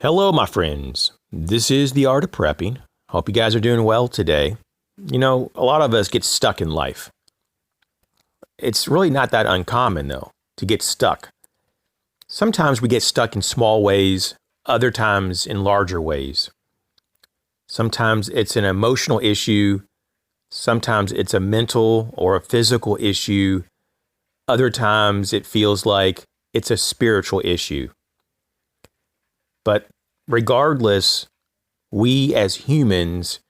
Hello, my friends. This is The Art of Prepping. Hope you guys are doing well today. You know, a lot of us get stuck in life. It's really not that uncommon, though, to get stuck. Sometimes we get stuck in small ways, other times in larger ways. Sometimes it's an emotional issue. Sometimes it's a mental or a physical issue. Other times it feels like it's a spiritual issue. But regardless, we as humans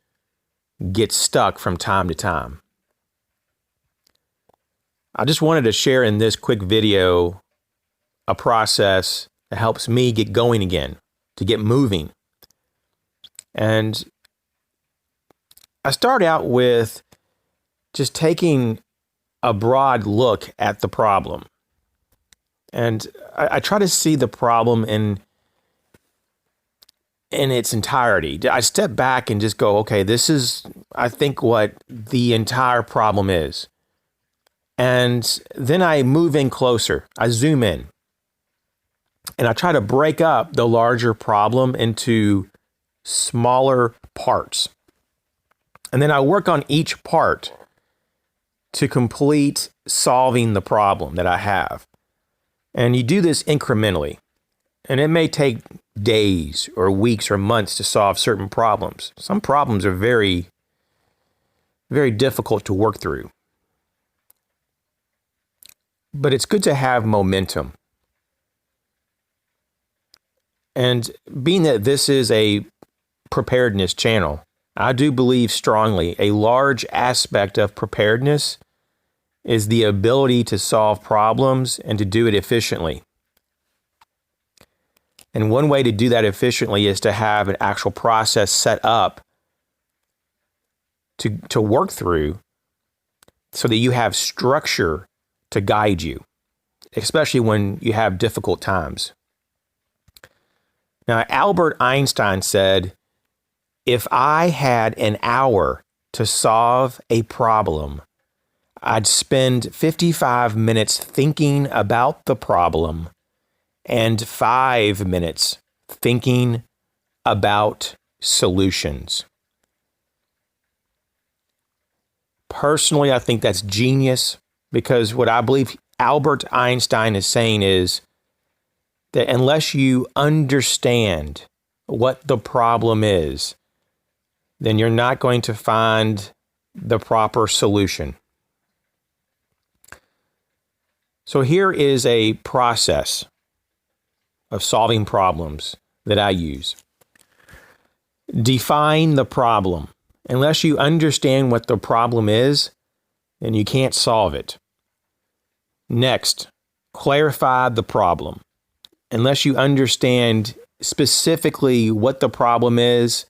get stuck from time to time. I just wanted to share in this quick video a process that helps me get going again, to get moving. And I start out with just taking a broad look at the problem. And I try to see the problem in its entirety. I step back and just go, okay, this is, I think, what the entire problem is. And then I move in closer. I zoom in. And I try to break up the larger problem into smaller parts. And then I work on each part to complete solving the problem that I have. And you do this incrementally. And it may take days or weeks or months to solve certain problems. Some problems are very, very difficult to work through. But it's good to have momentum. And being that this is a preparedness channel, I do believe strongly a large aspect of preparedness is the ability to solve problems and to do it efficiently. And one way to do that efficiently is to have an actual process set up to work through so that you have structure to guide you, especially when you have difficult times. Now, Albert Einstein said, if I had an hour to solve a problem, I'd spend 55 minutes thinking about the problem and 5 minutes thinking about solutions. Personally, I think that's genius, because what I believe Albert Einstein is saying is that unless you understand what the problem is, then you're not going to find the proper solution. So here is a process of solving problems that I use. Define the problem. Unless you understand what the problem is, then you can't solve it. Next, clarify the problem. Unless you understand specifically what the problem is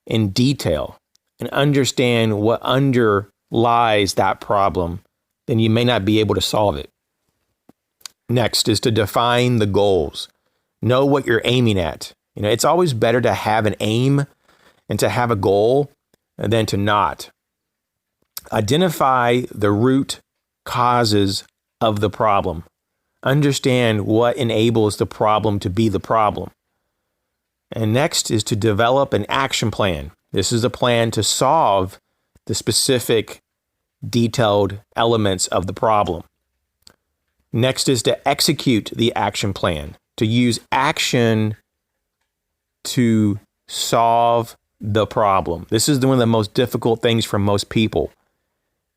in detail and understand what underlies that problem, then you may not be able to solve it. Next is to define the goals. Know what you're aiming at. You know, it's always better to have an aim and to have a goal than to not. Identify the root causes of the problem. Understand what enables the problem to be the problem. And next is to develop an action plan. This is a plan to solve the specific detailed elements of the problem. Next is to execute the action plan, to use action to solve the problem. This is one of the most difficult things for most people,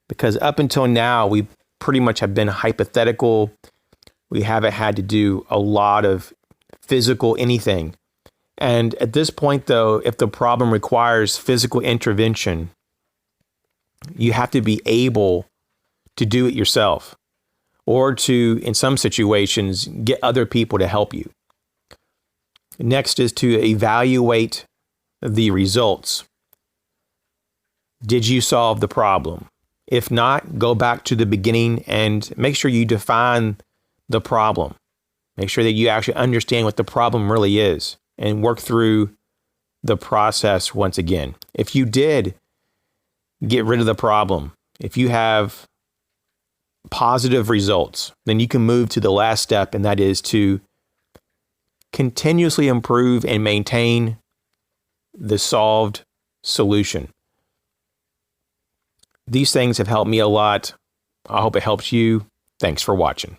because up until now, we pretty much have been hypothetical. We haven't had to do a lot of physical anything. And at this point, though, if the problem requires physical intervention, you have to be able to do it yourself, or to, in some situations, get other people to help you. Next is to evaluate the results. Did you solve the problem? If not, go back to the beginning and make sure you define the problem. Make sure that you actually understand what the problem really is and work through the process once again. If you did get rid of the problem, if you have positive results, then you can move to the last step, and that is to continuously improve and maintain the solved solution. These things have helped me a lot. I hope it helps you. Thanks for watching.